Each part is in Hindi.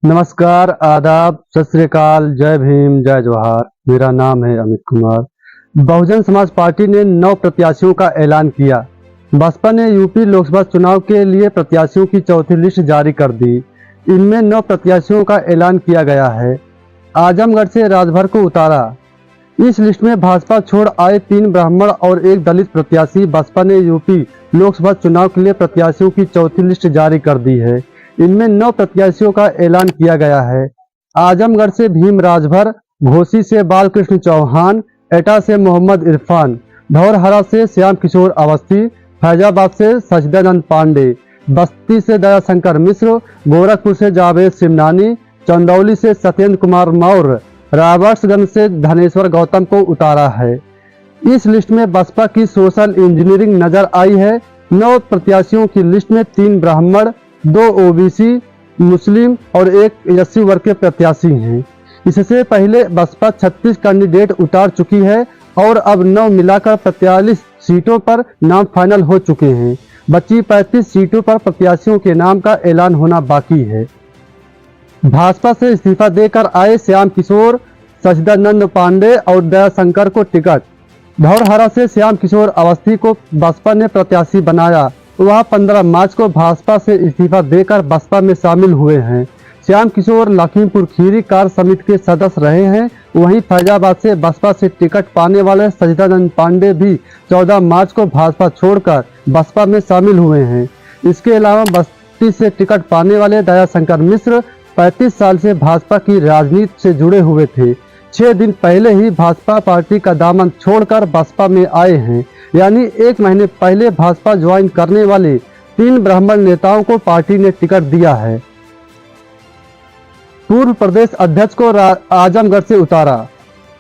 नमस्कार, आदाब, सत श्री अकाल, जय भीम, जय जोहार। मेरा नाम है अमित कुमार। बहुजन समाज पार्टी ने 9 प्रत्याशियों का ऐलान किया। बसपा ने यूपी लोकसभा चुनाव के लिए प्रत्याशियों की चौथी लिस्ट जारी कर दी। इनमें 9 प्रत्याशियों का ऐलान किया गया है। आजमगढ़ से राजभर को उतारा। इस लिस्ट में भाजपा छोड़ आए 3 ब्राह्मण और 1 दलित प्रत्याशी। बसपा ने यूपी लोकसभा चुनाव के लिए प्रत्याशियों की चौथी लिस्ट जारी कर दी है। इनमें 9 प्रत्याशियों का ऐलान किया गया है। आजमगढ़ से भीम राजभर, घोसी से बालकृष्ण चौहान, एटा से मोहम्मद इरफान, धौरहरा से श्याम किशोर अवस्थी, फैजाबाद से सचिदानंद पांडे, बस्ती से दयाशंकर मिश्र, गोरखपुर से जावेद सिमनानी, चंदौली से सत्येंद्र कुमार मौर्य, राबर्ट्सगंज से धनेश्वर गौतम को उतारा है। इस लिस्ट में बसपा की सोशल इंजीनियरिंग नजर आई है। 9 प्रत्याशियों की लिस्ट में 3 ब्राह्मण, 2 ओबीसी, मुस्लिम और 1 एससी वर्ग के प्रत्याशी हैं। इससे पहले बसपा 36 कैंडिडेट उतार चुकी है और अब 9 मिलाकर 45 सीटों पर नाम फाइनल हो चुके हैं। बची 35 सीटों पर प्रत्याशियों के नाम का ऐलान होना बाकी है। भाजपा से इस्तीफा देकर आए श्याम किशोर, सचिदानंद पांडे और दयाशंकर को टिकट। धौरहरा से श्याम किशोर अवस्थी को बसपा ने प्रत्याशी बनाया। वह 15 मार्च को भाजपा से इस्तीफा देकर बसपा में शामिल हुए हैं। श्याम किशोर लखीमपुर खीरी कार्य समिति के सदस्य रहे हैं। वहीं फैजाबाद से बसपा से टिकट पाने वाले सचिदानंद पांडे भी 14 मार्च को भाजपा छोड़कर बसपा में शामिल हुए हैं। इसके अलावा बस्ती से टिकट पाने वाले दयाशंकर मिश्र 35 साल से भाजपा की राजनीति से जुड़े हुए थे। 6 दिन पहले ही भाजपा पार्टी का दामन छोड़कर बसपा में आए हैं। यानी 1 महीने पहले भाजपा ज्वाइन करने वाले 3 ब्राह्मण नेताओं को पार्टी ने टिकट दिया है। पूर्व प्रदेश अध्यक्ष को आजमगढ़ से उतारा।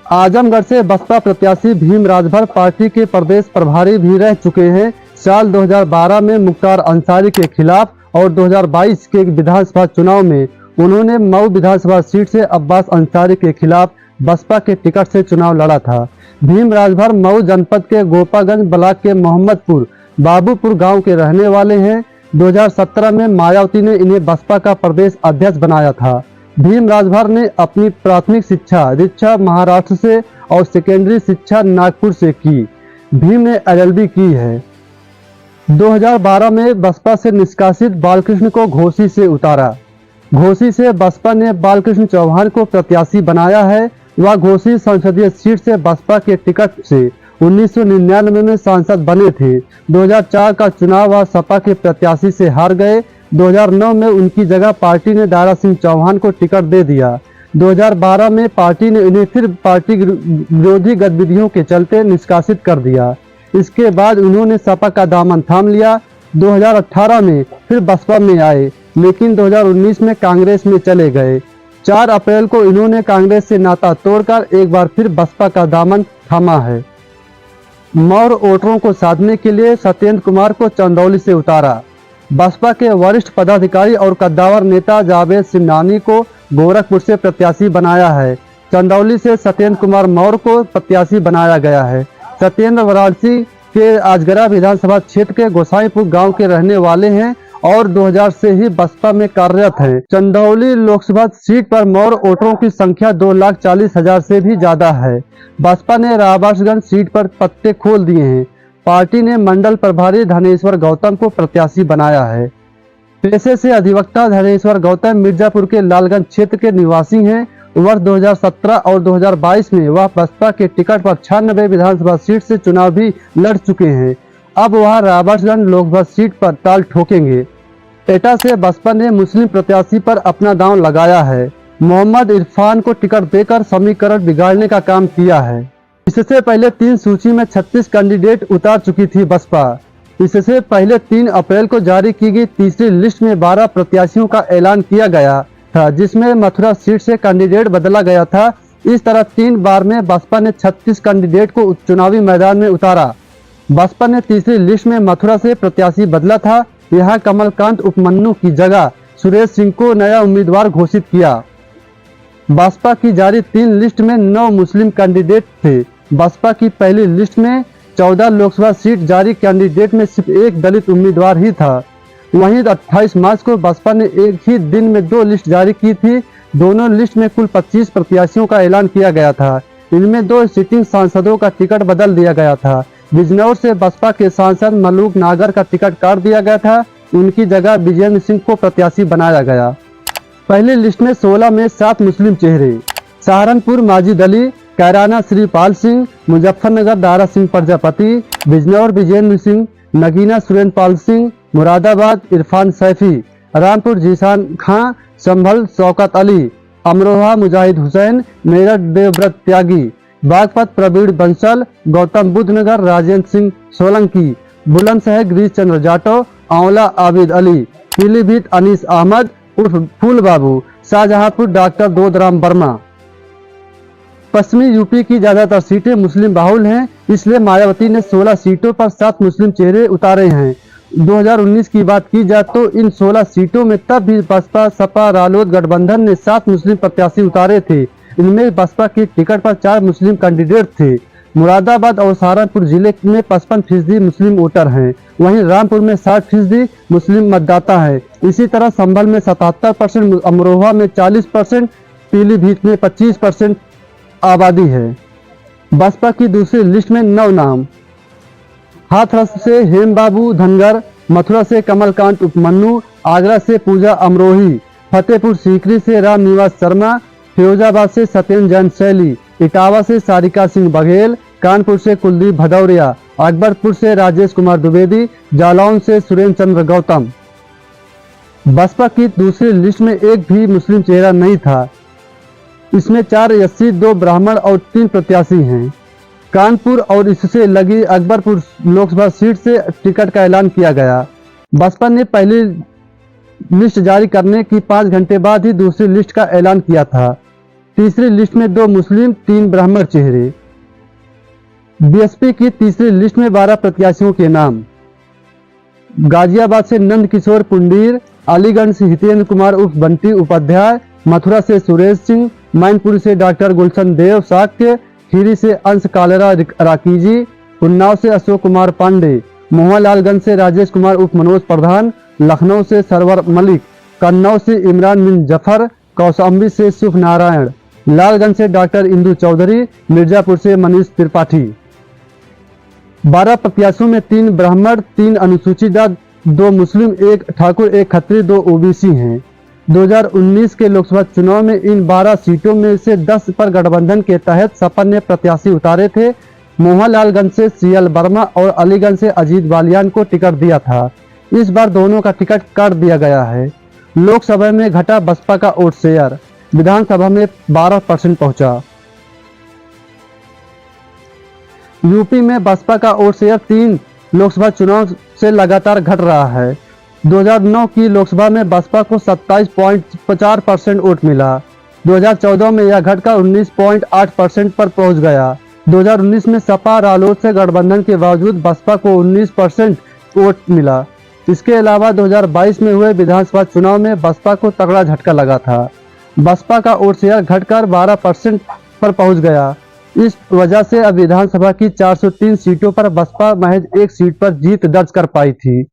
आजमगढ़ से बसपा प्रत्याशी भीम राजभर पार्टी के प्रदेश प्रभारी भी रह चुके हैं। साल 2012 में मुख्तार अंसारी के खिलाफ और 2022 के विधानसभा चुनाव में उन्होंने मऊ विधानसभा सीट से अब्बास अंसारी के खिलाफ बसपा के टिकट से चुनाव लड़ा था। भीम राजभर मऊ जनपद के गोपागंज ब्लॉक के मोहम्मदपुर बाबूपुर गांव के रहने वाले हैं। 2017 में मायावती ने इन्हें बसपा का प्रदेश अध्यक्ष बनाया था। भीम राजभर ने अपनी प्राथमिक शिक्षा महाराष्ट्र से और सेकेंडरी शिक्षा नागपुर से की। भीम ने LLB की है। 2012 में बसपा से निष्कासित बालकृष्ण को घोसी से उतारा। घोसी से बसपा ने बालकृष्ण चौहान को प्रत्याशी बनाया है। वह घोसी संसदीय सीट से बसपा के टिकट से 1999 में सांसद बने थे। 2004 का चुनाव वह सपा के प्रत्याशी से हार गए। 2009 में उनकी जगह पार्टी ने दारा सिंह चौहान को टिकट दे दिया। 2012 में पार्टी ने उन्हें फिर पार्टी विरोधी गतिविधियों के चलते निष्कासित कर दिया। इसके बाद उन्होंने सपा का दामन थाम लिया। 2018 में फिर बसपा में आए, लेकिन 2019 में कांग्रेस में चले गए। 4 अप्रैल को इन्होंने कांग्रेस से नाता तोड़कर एक बार फिर बसपा का दामन थामा है। मौर्य वोटरों को साधने के लिए सत्येंद्र कुमार को चंदौली से उतारा। बसपा के वरिष्ठ पदाधिकारी और कद्दावर नेता जावेद सिमनानी को गोरखपुर से प्रत्याशी बनाया है। चंदौली से सत्येंद्र कुमार मौर्य को प्रत्याशी बनाया गया है। सत्येंद्र वाराणसी के आजगरा विधानसभा क्षेत्र के गोसाईपुर गांव के रहने वाले हैं और 2000 से ही बसपा में कार्यरत हैं। चंदौली लोकसभा सीट पर मौर्य वोटरों की संख्या 2,40,000 से भी ज्यादा है। बसपा ने राबर्ट्सगंज सीट पर पत्ते खोल दिए हैं। पार्टी ने मंडल प्रभारी धनेश्वर गौतम को प्रत्याशी बनाया है। पेशे से अधिवक्ता धनेश्वर गौतम मिर्जापुर के लालगंज क्षेत्र के निवासी हैं। वर्ष 2017 और 2022 में वह बसपा के टिकट पर 96 विधानसभा सीट से चुनाव भी लड़ चुके हैं। अब वह राबर्ट्सगंज लोकसभा सीट पर ताल ठोकेंगे। एटा से बसपा ने मुस्लिम प्रत्याशी पर अपना दांव लगाया है। मोहम्मद इरफान को टिकट देकर समीकरण बिगाड़ने का काम किया है। इससे पहले 3 सूची में 36 कैंडिडेट उतार चुकी थी बसपा। इससे पहले 3 अप्रैल को जारी की गई तीसरी लिस्ट में 12 प्रत्याशियों का ऐलान किया गया था, जिसमें मथुरा सीट से कैंडिडेट बदला गया था। इस तरह 3 बार में बसपा ने 36 कैंडिडेट को चुनावी मैदान में उतारा। बसपा ने तीसरी लिस्ट में मथुरा से प्रत्याशी बदला था। यहाँ कमलकांत उपमन्यु की जगह सुरेश सिंह को नया उम्मीदवार घोषित किया। बसपा की जारी 3 लिस्ट में 9 मुस्लिम कैंडिडेट थे। बसपा की पहली लिस्ट में 14 लोकसभा सीट जारी कैंडिडेट में सिर्फ 1 दलित उम्मीदवार ही था। वहीं 28 मार्च को बसपा ने एक ही दिन में 2 लिस्ट जारी की थी। दोनों लिस्ट में कुल 25 प्रत्याशियों का ऐलान किया गया था। इनमें 2 सिटिंग सांसदों का टिकट बदल दिया गया था। बिजनौर से बसपा के सांसद मलूक नागर का टिकट काट दिया गया था। उनकी जगह विजेंद्र सिंह को प्रत्याशी बनाया गया। पहली लिस्ट में 16 में 7 मुस्लिम चेहरे। सहारनपुर माजिद अली, कैराना श्रीपाल सिंह, मुजफ्फरनगर दारा सिंह प्रजापति, बिजनौर विजेंद्र सिंह, नगीना सुरेंद्र पाल सिंह, मुरादाबाद इरफान सैफी, रामपुर जीशान खां, संभल शौकत अली, अमरोहा मुजाहिद हुसैन, मेरठ देवव्रत त्यागी, बागपत प्रवीण बंसल, गौतम बुद्ध नगर राजेंद्र सिंह सोलंकी, बुलंदशहर गिरीश चंद्र जाटव, आंवला आबिद अली, पीलीभीत अनीस अहमद उर्फ फूल बाबू, शाहजहांपुर डॉक्टर दोदराम वर्मा। पश्चिमी यूपी की ज्यादातर सीटें मुस्लिम बाहुल हैं, इसलिए मायावती ने 16 सीटों पर 7 मुस्लिम चेहरे उतारे हैं। 2019 की बात की जाए तो इन 16 सीटों में तब भी बसपा सपा रालोद गठबंधन ने 7 मुस्लिम प्रत्याशी उतारे थे। इनमें बसपा की टिकट पर 4 मुस्लिम कैंडिडेट थे। मुरादाबाद और सहारनपुर जिले में 55% मुस्लिम वोटर हैं, वहीं रामपुर में 60% मुस्लिम मतदाता हैं। इसी तरह संभल में 77%, अमरोहा में 40%, पीलीभीत में 25% आबादी है। बसपा की दूसरी लिस्ट में 9 नाम। हाथरस से हेम बाबू धनगर, मथुरा से कमलकांत उपमन्यु, आगरा से पूजा अमरोही, फतेहपुर सीकरी से राम निवास शर्मा, फिरोजाबाद से सत्येंद्र जैन शैली, इटावा से सारिका सिंह बघेल, कानपुर से कुलदीप भदौरिया, अकबरपुर से राजेश कुमार द्विवेदी, जालौन से सुरेंद्र चंद्र गौतम। बसपा की दूसरी लिस्ट में एक भी मुस्लिम चेहरा नहीं था। इसमें 4 एससी, 2 ब्राह्मण और 3 प्रत्याशी हैं। कानपुर और इससे लगी अकबरपुर लोकसभा सीट से टिकट का ऐलान किया गया। बसपा ने पहली लिस्ट जारी करने की 5 घंटे बाद ही दूसरी लिस्ट का ऐलान किया था। तीसरी लिस्ट में 2 मुस्लिम, 3 ब्राह्मण चेहरे। बीएसपी की तीसरी लिस्ट में 12 प्रत्याशियों के नाम। गाजियाबाद से नंद किशोर पुंडीर, अलीगढ़ से हितेंद्र कुमार उर्फ बंटी उपाध्याय, मथुरा से सुरेश सिंह, मैनपुरी से डॉक्टर गुलशन देव साक्य, खीरी से अंश कालेरा राकीजी, उन्नाव से अशोक कुमार पांडे, मोहनलालगंज से राजेश कुमार उर्फ मनोज प्रधान, लखनऊ से सरवर मलिक, कन्नौज से इमरान बिन जफर, कौशाम्बी से सुख नारायण, लालगंज से डॉक्टर इंदु चौधरी, मिर्जापुर से मनीष त्रिपाठी। 12 प्रत्याशियों में 3 ब्राह्मण, 3 अनुसूचित जाति, 2 मुस्लिम, 1 ठाकुर, 1 खत्री, 2 ओबीसी हैं। 2019 के लोकसभा चुनाव में इन 12 सीटों में से 10 पर गठबंधन के तहत सपा ने प्रत्याशी उतारे थे। मोहनलालगंज से सीएल वर्मा और अलीगंज से अजीत बालियान को टिकट दिया था। इस बार दोनों का टिकट काट दिया गया है। लोकसभा में घटा बसपा का वोट शेयर, विधानसभा में 12% पहुंचा। यूपी में बसपा का वोट शेयर 3 लोकसभा चुनाव से लगातार घट रहा है। 2009 की लोकसभा में बसपा को 27.4% वोट मिला। 2014 में यह घटकर 19.8% पर पहुंच गया। 2019 में सपा रालोद से गठबंधन के बावजूद बसपा को 19% वोट मिला। इसके अलावा 2022 में हुए विधानसभा चुनाव में बसपा को तगड़ा झटका लगा था। बसपा का वोट शेयर घटकर 12% पर पहुंच गया। इस वजह से अब विधानसभा की 403 सीटों पर बसपा महज 1 सीट पर जीत दर्ज कर पाई थी।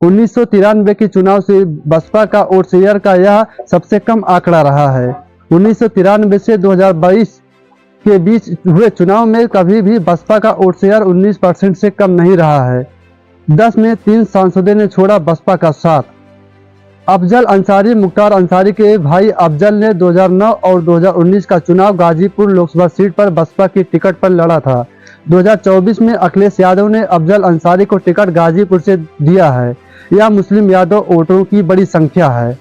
1993 के चुनाव से बसपा का वोट शेयर का यह सबसे कम आंकड़ा रहा है। 1993 से 2022 के बीच हुए चुनाव में कभी भी बसपा का वोट शेयर 19% से कम नहीं रहा है। 10 में 3 सांसदों ने छोड़ा बसपा का साथ। अफजल अंसारी मुख्तार अंसारी के भाई अफजल ने 2009 और 2019 का चुनाव गाजीपुर लोकसभा सीट पर बसपा की टिकट पर लड़ा था। 2024 में अखिलेश यादव ने अफजल अंसारी को टिकट गाजीपुर से दिया है। यह मुस्लिम यादव वोटरों की बड़ी संख्या है।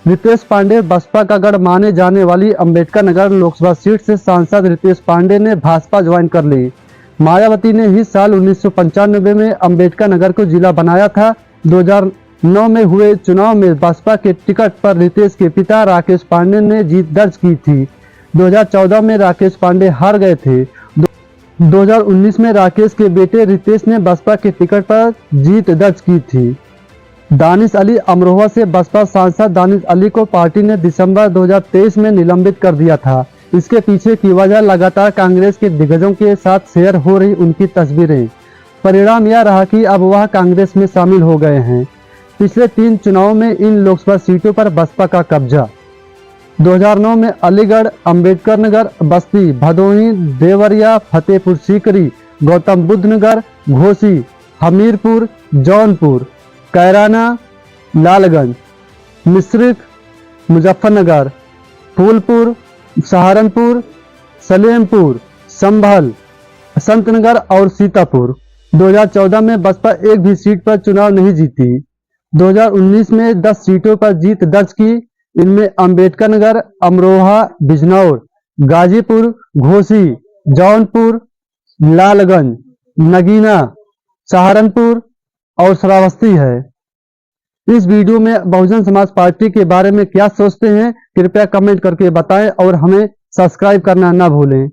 रितेश पांडे बसपा का गढ़ माने जाने वाली अंबेडकर नगर लोकसभा सीट से सांसद रितेश पांडे ने भाजपा ज्वाइन कर ली। मायावती ने ही साल 1995 में अंबेडकर नगर को जिला बनाया था। 2009 में हुए चुनाव में बसपा के टिकट पर रितेश के पिता राकेश पांडे ने जीत दर्ज की थी। 2014 में राकेश पांडे हार गए थे। 2019 में राकेश के बेटे रितेश ने बसपा के टिकट पर जीत दर्ज की थी। दानिश अली अमरोहा से बसपा सांसद दानिश अली को पार्टी ने दिसंबर 2023 में निलंबित कर दिया था। इसके पीछे की वजह लगातार कांग्रेस के दिग्गजों के साथ शेयर हो रही उनकी तस्वीरें। परिणाम यह रहा कि अब वह कांग्रेस में शामिल हो गए हैं। पिछले 3 चुनावों में इन लोकसभा सीटों पर बसपा का कब्जा। 2009 में अलीगढ़, अंबेडकर नगर, बस्ती, भदोही, देवरिया, फतेहपुर सीकरी, गौतम बुद्ध नगर, घोसी, हमीरपुर, जौनपुर, कैराना, लालगंज, मिश्रिख, मुजफ्फरनगर, फूलपुर, सहारनपुर, सलेमपुर, संभल, संतनगर और सीतापुर। 2014 में बसपा एक भी सीट पर चुनाव नहीं जीती। 2019 में 10 सीटों पर जीत दर्ज की। इनमें अंबेडकर नगर, अमरोहा, बिजनौर, गाजीपुर, घोसी, जौनपुर, लालगंज, नगीना, सहारनपुर और श्रावस्ती है। इस वीडियो में बहुजन समाज पार्टी के बारे में क्या सोचते हैं कृपया कमेंट करके बताएं और हमें सब्सक्राइब करना ना भूलें।